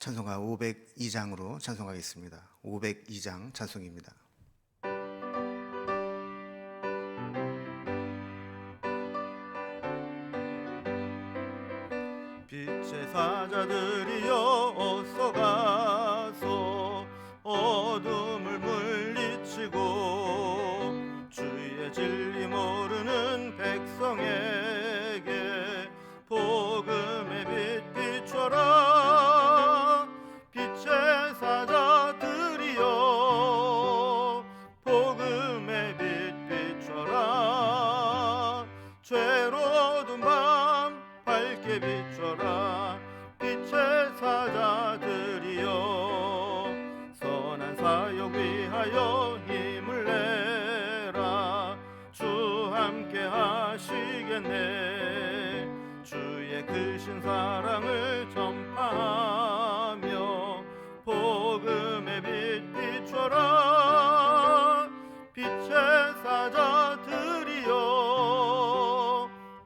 찬송가 502장으로 찬송하겠습니다. 502장 찬송입니다. 빛의 사자들이여 어서 가서 어둠을 물리치고 주의 진리 모르는 백성에게 복음의 빛 비춰라. 빛의 사자들이여 복음의 빛 비춰라. 죄로운 밤 밝게 비춰라. 빛의 사자들이여 선한 사역 위하여 힘을 내라. 주 함께 하시겠네. 주의 크신 사랑을 전파하며 복음의 빛 비춰라. 빛의 사자들이여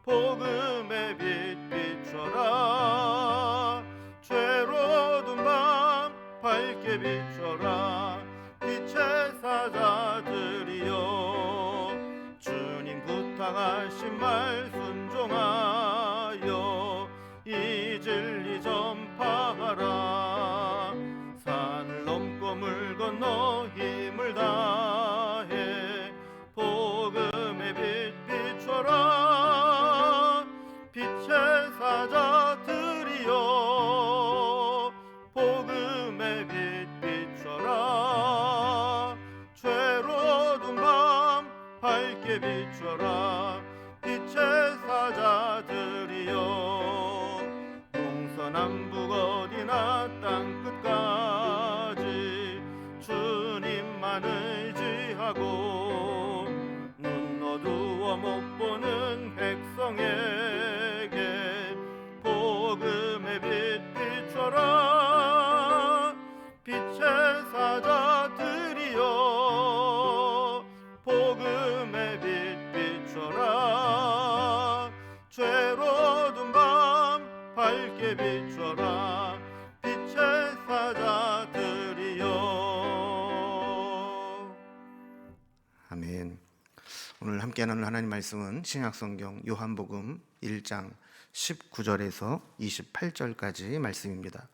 복음의 빛 비춰라. 죄로운 밤 밝게 비춰라. 빛의 사자들이여 주님 부탁하신 말 순종하여 이 진리 전파하라. 산을 넘고 물 건너 힘을 다해 복음의 빛 비춰라. 빛의 사자들이여 복음의 빛 비춰라. 죄로운 밤 밝게 비춰라. 빛의 사자들이여 동서남북 어디나 땅끝까지 주님만 의지하고 눈 어두워 못 보는 백성에게 복음의 빛 비춰라. 빛의 사자들이여 복음의 빛 비춰라. 죄로운 밤 밝게 비춰라. 빛의 사자들이여. 아멘. 오늘 함께하는 하나님 말씀은 신약성경 요한복음 1장 19절에서 28절까지 말씀입니다.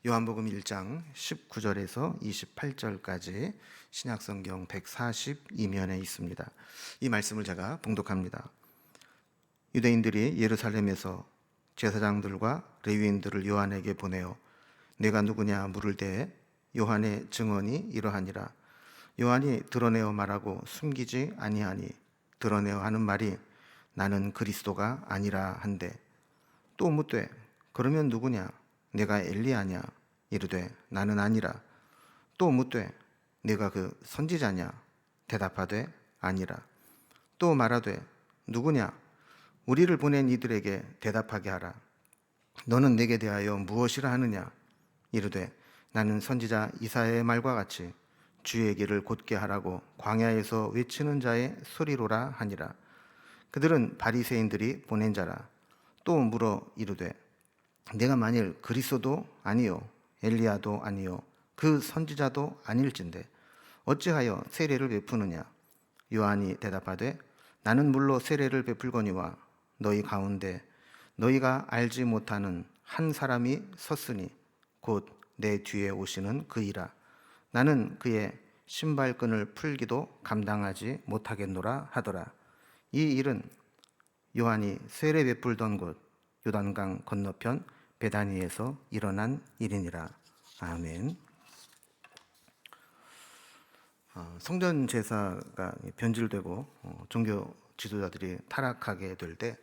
요한복음 1장 19절에서 28절까지 신약성경 142면에 있습니다. 이 말씀을 제가 봉독합니다. 유대인들이 예루살렘에서 제사장들과 레위인들을 요한에게 보내어 내가 누구냐 물을 때에 요한의 증언이 이러하니라. 요한이 드러내어 말하고 숨기지 아니하니 드러내어 하는 말이 나는 그리스도가 아니라 한데 또 묻되 그러면 누구냐 내가 엘리야냐 이르되 나는 아니라. 또 묻되 내가 그 선지자냐 대답하되 아니라. 또 말하되 누구냐 우리를 보낸 이들에게 대답하게 하라. 너는 내게 대하여 무엇이라 하느냐 이르되 나는 선지자 이사야의 말과 같이 주의 길을 곧게 하라고 광야에서 외치는 자의 소리로라 하니라. 그들은 바리새인들이 보낸 자라. 또 물어 이르되 내가 만일 그리스도도 아니요 엘리야도 아니요 그 선지자도 아닐진데 어찌하여 세례를 베푸느냐. 요한이 대답하되 나는 물로 세례를 베풀거니와 너희 가운데 너희가 알지 못하는 한 사람이 섰으니 곧 내 뒤에 오시는 그이라. 나는 그의 신발끈을 풀기도 감당하지 못하겠노라 하더라. 이 일은 요한이 세례 베풀던 곳 요단강 건너편 베다니에서 일어난 일이니라. 아멘. 성전 제사가 변질되고 종교 지도자들이 타락하게 될 때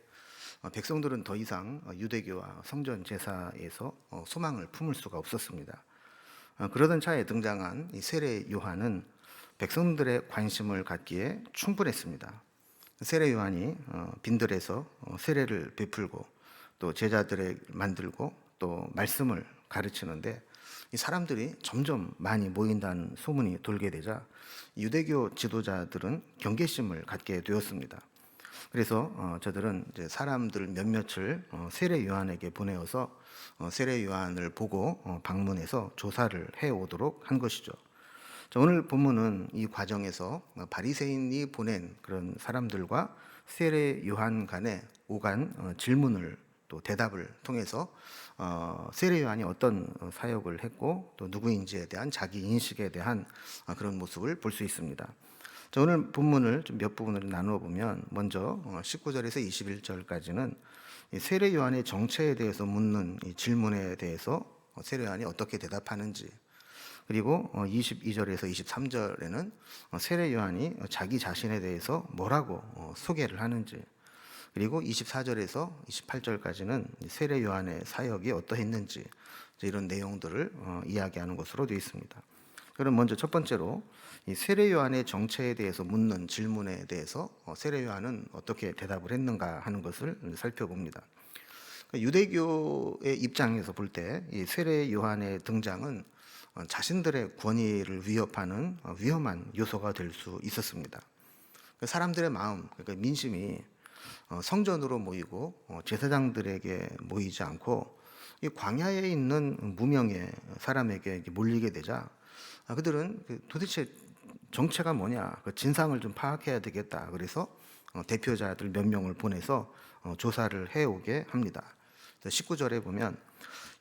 백성들은 더 이상 유대교와 성전 제사에서 소망을 품을 수가 없었습니다. 그러던 차에 등장한 이 세례 요한은 백성들의 관심을 갖기에 충분했습니다. 세례 요한이 빈들에서 세례를 베풀고 또 제자들을 만들고 또 말씀을 가르치는데 이 사람들이 점점 많이 모인다는 소문이 돌게 되자 유대교 지도자들은 경계심을 갖게 되었습니다. 그래서 저들은 이제 사람들 몇몇을 세례 요한에게 보내어서 세례 요한을 보고 방문해서 조사를 해 오도록 한 것이죠. 자, 오늘 본문은 이 과정에서 바리새인이 보낸 그런 사람들과 세례 요한 간의 오간 질문을 또 대답을 통해서 세례 요한이 어떤 사역을 했고 또 누구인지에 대한 자기 인식에 대한 그런 모습을 볼 수 있습니다. 자, 오늘 본문을 좀 몇 부분으로 나누어 보면 먼저 19절에서 21절까지는 세례 요한의 정체에 대해서 묻는 이 질문에 대해서 세례 요한이 어떻게 대답하는지, 그리고 22절에서 23절에는 세례 요한이 자기 자신에 대해서 뭐라고 소개를 하는지, 그리고 24절에서 28절까지는 세례 요한의 사역이 어떠했는지 이런 내용들을 이야기하는 것으로 되어 있습니다. 그럼 먼저 첫 번째로 이 세례 요한의 정체에 대해서 묻는 질문에 대해서 세례 요한은 어떻게 대답을 했는가 하는 것을 살펴봅니다. 유대교의 입장에서 볼 때 이 세례 요한의 등장은 자신들의 권위를 위협하는 위험한 요소가 될 수 있었습니다. 사람들의 마음, 그러니까 민심이 성전으로 모이고 제사장들에게 모이지 않고 이 광야에 있는 무명의 사람에게 몰리게 되자 그들은 도대체 정체가 뭐냐, 그 진상을 좀 파악해야 되겠다. 그래서 대표자들 몇 명을 보내서 조사를 해오게 합니다. 19절에 보면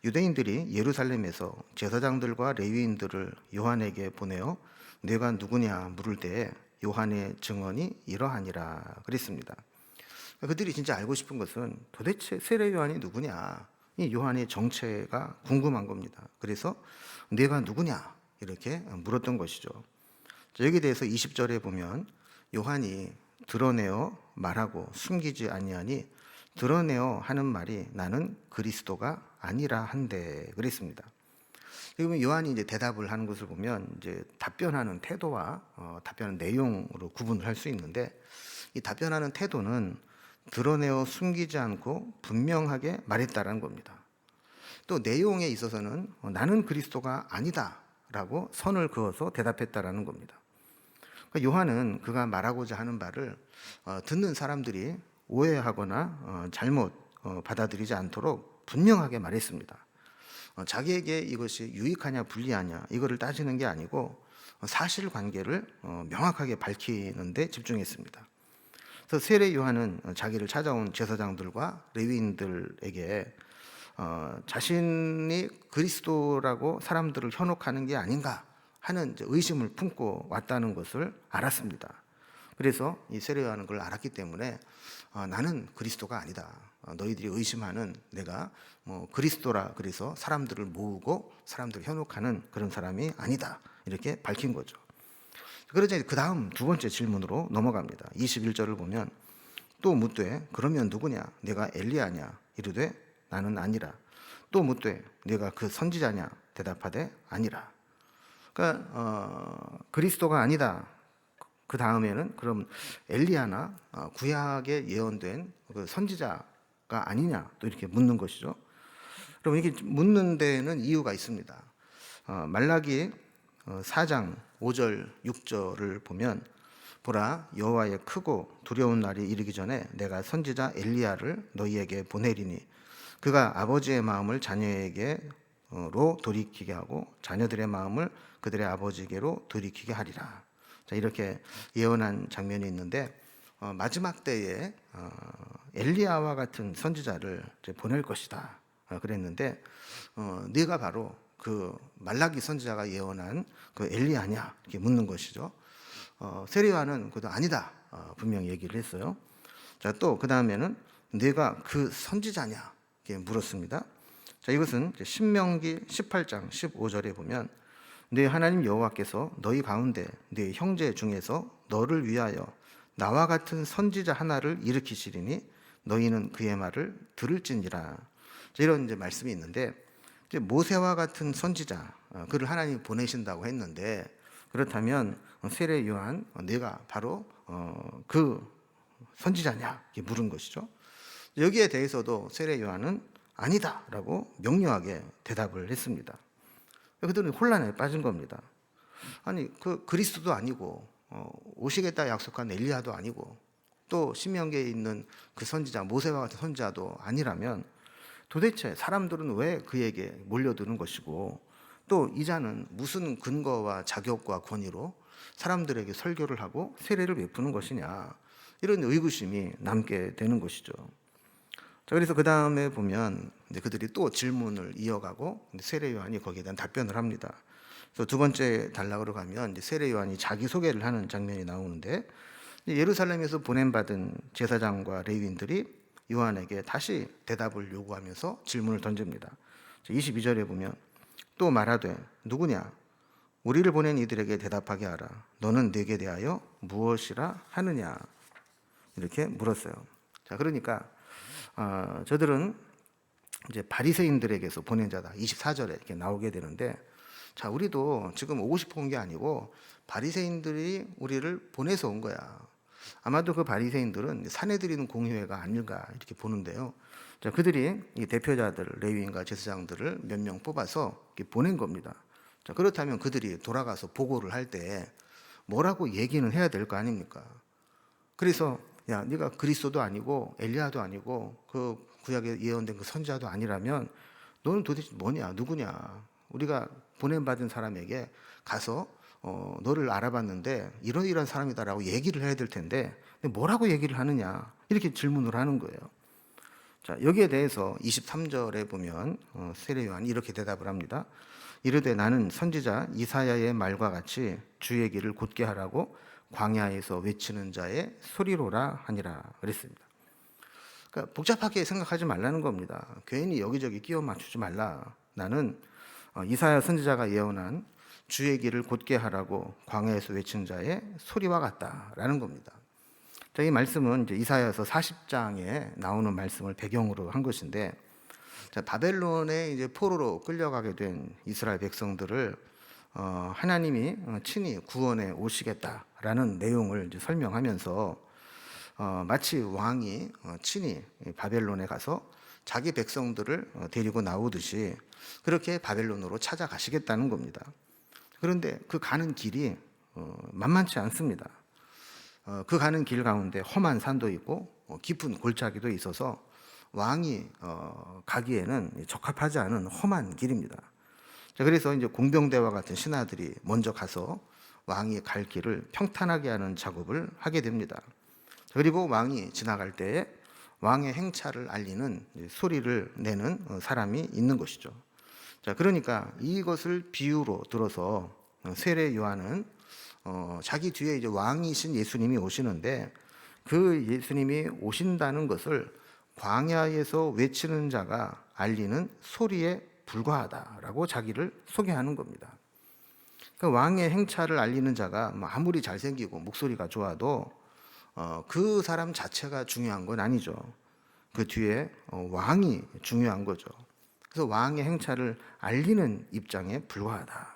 유대인들이 예루살렘에서 제사장들과 레위인들을 요한에게 보내어 네가 누구냐 물을 때에 요한의 증언이 이러하니라 그랬습니다. 그들이 진짜 알고 싶은 것은 도대체 세례 요한이 누구냐, 이 요한의 정체가 궁금한 겁니다. 그래서 네가 누구냐 이렇게 물었던 것이죠. 여기에 대해서 20절에 보면 요한이 드러내어 말하고 숨기지 아니하니 드러내어 하는 말이 나는 그리스도가 아니라 한데 그랬습니다. 그러면 요한이 이제 대답을 하는 것을 보면 이제 답변하는 태도와 답변하는 내용으로 구분을 할 수 있는데, 이 답변하는 태도는 드러내어 숨기지 않고 분명하게 말했다라는 겁니다. 또 내용에 있어서는 나는 그리스도가 아니다라고 선을 그어서 대답했다라는 겁니다. 그러니까 요한은 그가 말하고자 하는 바를 듣는 사람들이 오해하거나 잘못 받아들이지 않도록 분명하게 말했습니다. 자기에게 이것이 유익하냐 불리하냐 이거를 따지는 게 아니고 사실관계를 명확하게 밝히는 데 집중했습니다. 그래서 세례 요한은 자기를 찾아온 제사장들과 레위인들에게 자신이 그리스도라고 사람들을 현혹하는 게 아닌가 하는 의심을 품고 왔다는 것을 알았습니다. 그래서 이 세례 요한은 그걸 알았기 때문에 나는 그리스도가 아니다. 너희들이 의심하는 내가 그리스도라 그래서 사람들을 모으고 사람들을 현혹하는 그런 사람이 아니다. 이렇게 밝힌 거죠. 그러자 그 다음 두 번째 질문으로 넘어갑니다. 21절을 보면 또 묻되 그러면 누구냐? 내가 엘리야냐? 이르되 나는 아니라. 또 묻되 내가 그 선지자냐? 대답하되 아니라. 그러니까 그리스도가 아니다. 그 다음에는 그럼 엘리야나 구약에 예언된 그 선지자가 아니냐 또 이렇게 묻는 것이죠. 그럼 이렇게 묻는 데는 이유가 있습니다. 말라기 4장 5절 6절을 보면 보라 여호와의 크고 두려운 날이 이르기 전에 내가 선지자 엘리야를 너희에게 보내리니 그가 아버지의 마음을 자녀에게로 돌이키게 하고 자녀들의 마음을 그들의 아버지에게로 돌이키게 하리라. 자, 이렇게 예언한 장면이 있는데 마지막 때에 엘리야와 같은 선지자를 이제 보낼 것이다 그랬는데 네가 바로 그 말라기 선지자가 예언한 그 엘리야냐 이렇게 묻는 것이죠. 세례 요한은 그도 아니다 분명히 얘기를 했어요. 자, 또 그 다음에는 네가 그 선지자냐 이렇게 물었습니다. 자, 이것은 신명기 18장 15절에 보면 네 하나님 여호와께서 너희 가운데 네 형제 중에서 너를 위하여 나와 같은 선지자 하나를 일으키시리니 너희는 그의 말을 들을지니라. 이런 이제 말씀이 있는데 이제 모세와 같은 선지자 그를 하나님이 보내신다고 했는데 그렇다면 세례 요한 네가 바로 그 선지자냐 이렇게 물은 것이죠. 여기에 대해서도 세례 요한은 아니다라고 명료하게 대답을 했습니다. 그들은 혼란에 빠진 겁니다. 아니 그 그리스도도 아니고 오시겠다 약속한 엘리야도 아니고 또 신명기에 있는 그 선지자 모세와 같은 선지자도 아니라면 도대체 사람들은 왜 그에게 몰려드는 것이고 또 이 자는 무슨 근거와 자격과 권위로 사람들에게 설교를 하고 세례를 베푸는 것이냐, 이런 의구심이 남게 되는 것이죠. 자, 그래서 그 다음에 보면 이제 그들이 또 질문을 이어가고 세례 요한이 거기에 대한 답변을 합니다. 그래서 두 번째 단락으로 가면 이제 세례 요한이 자기 소개를 하는 장면이 나오는데, 예루살렘에서 보냄받은 제사장과 레위인들이 요한에게 다시 대답을 요구하면서 질문을 던집니다. 22절에 보면 또 말하되 누구냐? 우리를 보낸 이들에게 대답하게 하라. 너는 내게 대하여 무엇이라 하느냐? 이렇게 물었어요. 자, 그러니까 저들은 이제 바리새인들에게서 보낸 자다. 24절에 이렇게 나오게 되는데, 자, 우리도 지금 오고 싶어 온 게 아니고 바리새인들이 우리를 보내서 온 거야. 아마도 그 바리새인들은 사내들이는 공회가 아닐까 이렇게 보는데요. 자, 그들이 이 대표자들, 레위인과 제사장들을 몇 명 뽑아서 이렇게 보낸 겁니다. 자, 그렇다면 그들이 돌아가서 보고를 할 때 뭐라고 얘기는 해야 될 거 아닙니까? 그래서 야, 네가 그리스도도 아니고 엘리야도 아니고 그 구약에 예언된 그 선지자도 아니라면 너는 도대체 뭐냐, 누구냐? 우리가 보냄받은 사람에게 가서 너를 알아봤는데 이런 사람이다라고 얘기를 해야 될 텐데 뭐라고 얘기를 하느냐, 이렇게 질문을 하는 거예요. 자, 여기에 대해서 23절에 보면 세례 요한이 이렇게 대답을 합니다. 이르되 나는 선지자 이사야의 말과 같이 주의 길을 곧게 하라고 광야에서 외치는 자의 소리로라 하니라 그랬습니다. 그러니까 복잡하게 생각하지 말라는 겁니다. 괜히 여기저기 끼워 맞추지 말라. 나는 이사야 선지자가 예언한 주의 길을 곧게 하라고 광야에서 외친 자의 소리와 같다라는 겁니다. 자, 이 말씀은 이제 이사야서 40장에 나오는 말씀을 배경으로 한 것인데, 자, 바벨론에 이제 포로로 끌려가게 된 이스라엘 백성들을 하나님이 친히 구원해 오시겠다라는 내용을 이제 설명하면서 마치 왕이 친히 바벨론에 가서 자기 백성들을 데리고 나오듯이 그렇게 바벨론으로 찾아가시겠다는 겁니다. 그런데 그 가는 길이 만만치 않습니다. 그 가는 길 가운데 험한 산도 있고 깊은 골짜기도 있어서 왕이 가기에는 적합하지 않은 험한 길입니다. 자, 그래서 이제 공병대와 같은 신하들이 먼저 가서 왕이 갈 길을 평탄하게 하는 작업을 하게 됩니다. 그리고 왕이 지나갈 때에 왕의 행차를 알리는 소리를 내는 사람이 있는 것이죠. 자, 그러니까 이것을 비유로 들어서 세례 요한은 자기 뒤에 이제 왕이신 예수님이 오시는데 그 예수님이 오신다는 것을 광야에서 외치는 자가 알리는 소리에 불과하다라고 자기를 소개하는 겁니다. 그러니까 왕의 행차를 알리는 자가 아무리 잘생기고 목소리가 좋아도 그 사람 자체가 중요한 건 아니죠. 그 뒤에 왕이 중요한 거죠. 그래서 왕의 행차를 알리는 입장에 불과하다.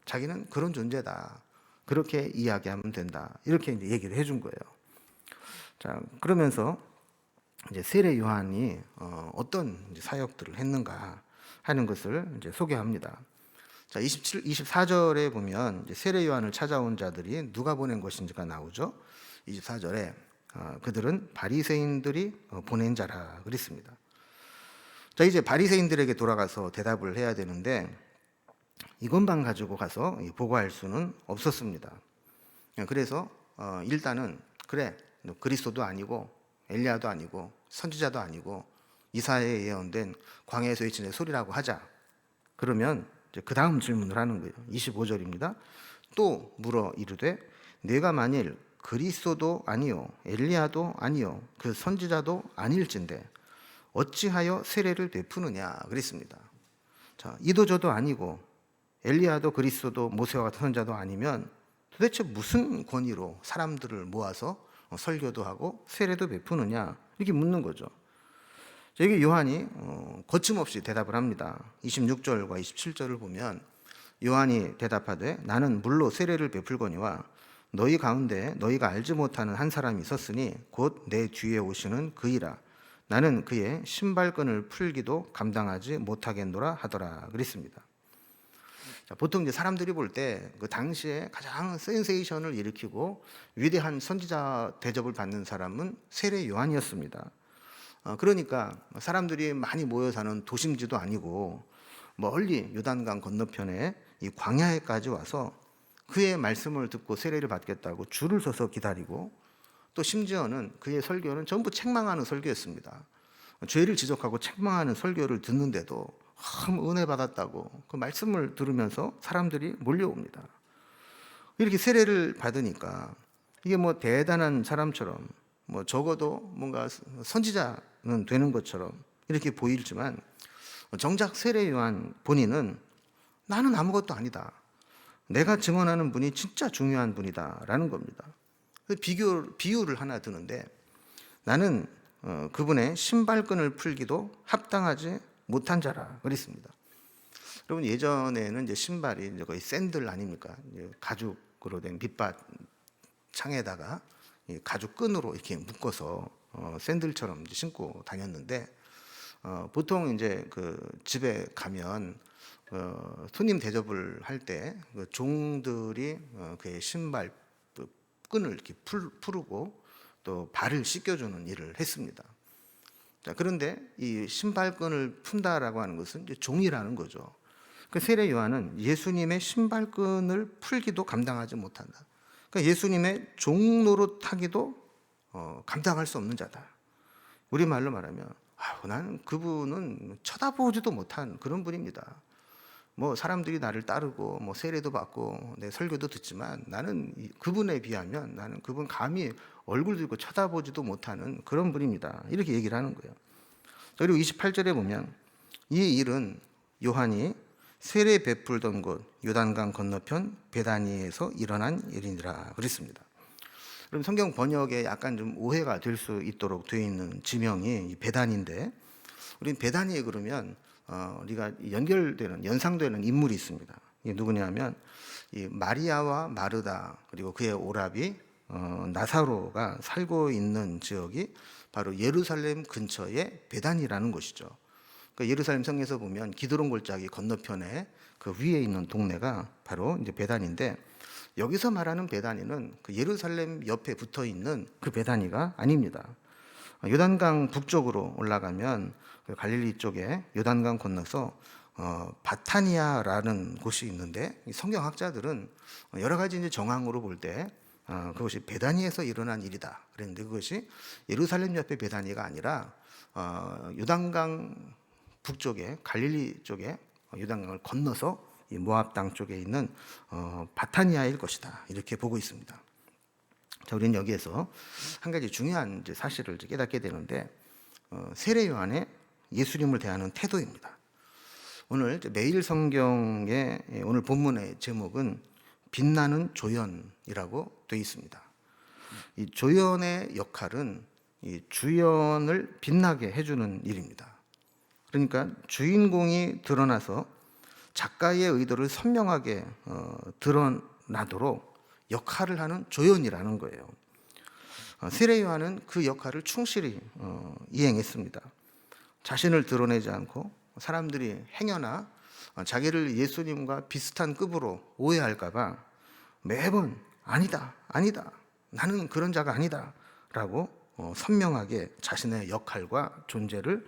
자기는 그런 존재다. 그렇게 이야기하면 된다. 이렇게 이제 얘기를 해준 거예요. 자, 그러면서 이제 세례 요한이 어떤 이제 사역들을 했는가 하는 것을 이제 소개합니다. 자, 24절에 보면 이제 세례 요한을 찾아온 자들이 누가 보낸 것인지가 나오죠. 24절에 그들은 바리새인들이 보낸 자라 그랬습니다. 자, 이제 바리새인들에게 돌아가서 대답을 해야 되는데 이것만 가지고 가서 보고할 수는 없었습니다. 그래서 일단은 그래, 그리스도도 아니고 엘리야도 아니고 선지자도 아니고 이사야에 예언된 광야에서 외치는 소리라고 하자. 그러면 이제 그 다음 질문을 하는 거예요. 25절입니다. 또 물어 이르되 내가 만일 그리스도도 아니요 엘리야도 아니요 그 선지자도 아닐진대 어찌하여 세례를 베푸느냐 그랬습니다. 자, 이도저도 아니고 엘리야도 그리스도도 모세와 같은 선지자도 아니면 도대체 무슨 권위로 사람들을 모아서 설교도 하고 세례도 베푸느냐 이렇게 묻는 거죠. 여기 요한이 거침없이 대답을 합니다. 26절과 27절을 보면 요한이 대답하되 나는 물로 세례를 베풀거니와 너희 가운데 너희가 알지 못하는 한 사람이 있었으니 곧 내 뒤에 오시는 그이라 나는 그의 신발끈을 풀기도 감당하지 못하겠노라 하더라 그랬습니다. 자, 보통 이제 사람들이 볼 때 그 당시에 가장 센세이션을 일으키고 위대한 선지자 대접을 받는 사람은 세례 요한이었습니다. 그러니까 사람들이 많이 모여 사는 도심지도 아니고 멀리 요단강 건너편에 이 광야에까지 와서 그의 말씀을 듣고 세례를 받겠다고 줄을 서서 기다리고, 또 심지어는 그의 설교는 전부 책망하는 설교였습니다. 죄를 지적하고 책망하는 설교를 듣는데도 은혜 받았다고 그 말씀을 들으면서 사람들이 몰려옵니다. 이렇게 세례를 받으니까 이게 뭐 대단한 사람처럼, 뭐 적어도 뭔가 선지자는 되는 것처럼 이렇게 보이지만, 정작 세례 요한 본인은 나는 아무것도 아니다, 내가 증언하는 분이 진짜 중요한 분이다라는 겁니다. 비유를 하나 드는데, 나는 그분의 신발끈을 풀기도 합당하지 못한 자라 그랬습니다. 여러분, 예전에는 이제 신발이 이제 거의 샌들 아닙니까? 이제 가죽으로 된 밑밭 창에다가 가죽 끈으로 이렇게 묶어서 샌들처럼 이제 신고 다녔는데, 보통 이제 그 집에 가면 손님 대접을 할 때 그 종들이 그의 신발 끈을 이렇게 풀고 또 발을 씻겨주는 일을 했습니다. 자, 그런데 이 신발끈을 푼다라고 하는 것은 이제 종이라는 거죠. 그 세례 요한은 예수님의 신발끈을 풀기도 감당하지 못한다. 그러니까 예수님의 종 노릇하기도 감당할 수 없는 자다. 우리 말로 말하면 나는 그분은 쳐다보지도 못한 그런 분입니다. 뭐 사람들이 나를 따르고 뭐 세례도 받고 내 설교도 듣지만 나는 그분에 비하면 나는 그분 감히 얼굴 들고 쳐다보지도 못하는 그런 분입니다. 이렇게 얘기를 하는 거예요. 그리고 28절에 보면 이 일은 요한이 세례 베풀던 곳 요단강 건너편 베다니에서 일어난 일이니라 그랬습니다. 그럼 성경 번역에 약간 좀 오해가 될 수 있도록 되어 있는 지명이 이 베단인데, 우리는 베다니에 그러면 우리가 연상되는 인물이 있습니다. 이게 누구냐면 이 마리아와 마르다 그리고 그의 오라비 나사로가 살고 있는 지역이 바로 예루살렘 근처의 베단이라는 곳이죠. 그러니까 예루살렘 성에서 보면 기드론 골짜기 건너편에 그 위에 있는 동네가 바로 이제 베단인데, 여기서 말하는 베다니는 그 예루살렘 옆에 붙어 있는 그 베다니가 아닙니다. 요단강 북쪽으로 올라가면 갈릴리 쪽에 요단강 건너서 바타니아라는 곳이 있는데, 성경학자들은 여러 가지 이제 정황으로 볼 때 그것이 베다니에서 일어난 일이다 그랬는데, 그것이 예루살렘 옆에 베다니가 아니라 요단강 북쪽에 갈릴리 쪽에 요단강을 건너서 이 모압 땅 쪽에 있는 바타니아일 것이다, 이렇게 보고 있습니다. 자, 우리는 여기에서 한 가지 중요한 이제 사실을 깨닫게 되는데, 세례 요한의 예수님을 대하는 태도입니다. 오늘 매일 성경의 오늘 본문의 제목은 빛나는 조연이라고 되어 있습니다. 이 조연의 역할은 이 주연을 빛나게 해주는 일입니다. 그러니까 주인공이 드러나서 작가의 의도를 선명하게 드러나도록 역할을 하는 조연이라는 거예요. 세례 요한은 그 역할을 충실히 이행했습니다. 자신을 드러내지 않고 사람들이 행여나 자기를 예수님과 비슷한 급으로 오해할까 봐 매번 아니다, 나는 그런 자가 아니다 라고 선명하게 자신의 역할과 존재를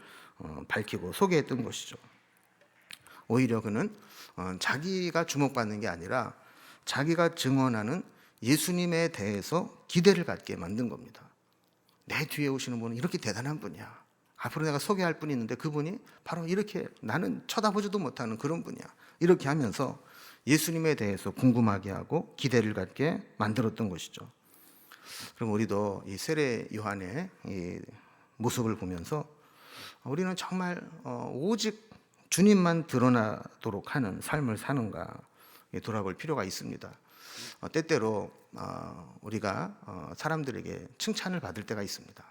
밝히고 소개했던 것이죠. 오히려 그는 자기가 주목받는 게 아니라 자기가 증언하는 예수님에 대해서 기대를 갖게 만든 겁니다. 내 뒤에 오시는 분은 이렇게 대단한 분이야. 앞으로 내가 소개할 분이 있는데 그분이 바로 이렇게 나는 쳐다보지도 못하는 그런 분이야. 이렇게 하면서 예수님에 대해서 궁금하게 하고 기대를 갖게 만들었던 것이죠. 그럼 우리도 이 세례 요한의 이 모습을 보면서 우리는 정말 오직 주님만 드러나도록 하는 삶을 사는가 돌아볼 필요가 있습니다. 때때로 우리가 사람들에게 칭찬을 받을 때가 있습니다.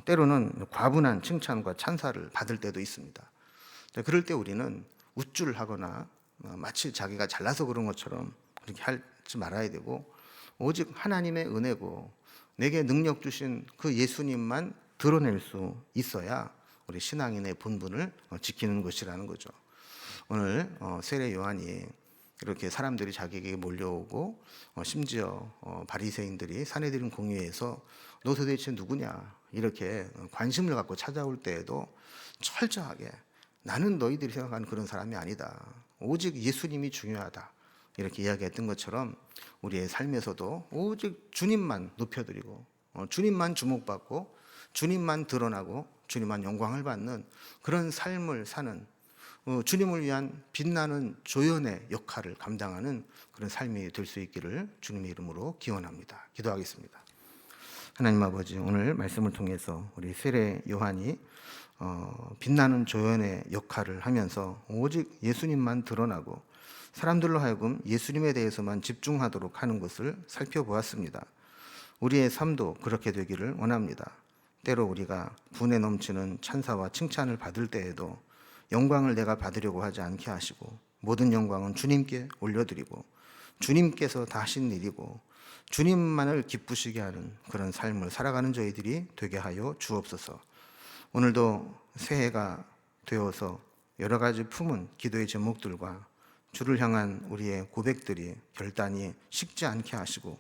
때로는 과분한 칭찬과 찬사를 받을 때도 있습니다. 그럴 때 우리는 우쭐하거나 마치 자기가 잘나서 그런 것처럼 그렇게 하지 말아야 되고, 오직 하나님의 은혜고 내게 능력 주신 그 예수님만 드러낼 수 있어야 우리 신앙인의 본분을 지키는 것이라는 거죠. 오늘 세례 요한이 이렇게 사람들이 자기에게 몰려오고 심지어 바리새인들이 산헤드린 공회에서 너 도대체 누구냐 이렇게 관심을 갖고 찾아올 때에도 철저하게 나는 너희들이 생각하는 그런 사람이 아니다. 오직 예수님이 중요하다. 이렇게 이야기했던 것처럼 우리의 삶에서도 오직 주님만 높여드리고 주님만 주목받고 주님만 드러나고 주님만 영광을 받는 그런 삶을 사는 주님을 위한 빛나는 조연의 역할을 감당하는 그런 삶이 될 수 있기를 주님의 이름으로 기원합니다. 기도하겠습니다. 하나님 아버지, 오늘 말씀을 통해서 우리 세례 요한이 빛나는 조연의 역할을 하면서 오직 예수님만 드러나고 사람들로 하여금 예수님에 대해서만 집중하도록 하는 것을 살펴보았습니다. 우리의 삶도 그렇게 되기를 원합니다. 때로 우리가 분에 넘치는 찬사와 칭찬을 받을 때에도 영광을 내가 받으려고 하지 않게 하시고 모든 영광은 주님께 올려드리고 주님께서 다 하신 일이고 주님만을 기쁘시게 하는 그런 삶을 살아가는 저희들이 되게 하여 주옵소서. 오늘도 새해가 되어서 여러 가지 품은 기도의 제목들과 주를 향한 우리의 고백들이 결단이 식지 않게 하시고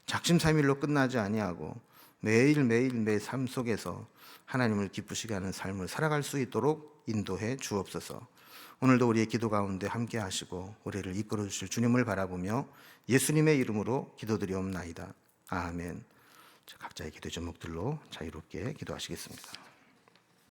작심삼일로 끝나지 아니하고 매일매일 매 삶 속에서 하나님을 기쁘시게 하는 삶을 살아갈 수 있도록 인도해 주옵소서. 오늘도 우리의 기도 가운데 함께 하시고 우리를 이끌어 주실 주님을 바라보며 예수님의 이름으로 기도드리옵나이다. 아멘. 각자의 기도 제목들로 자유롭게 기도하시겠습니다.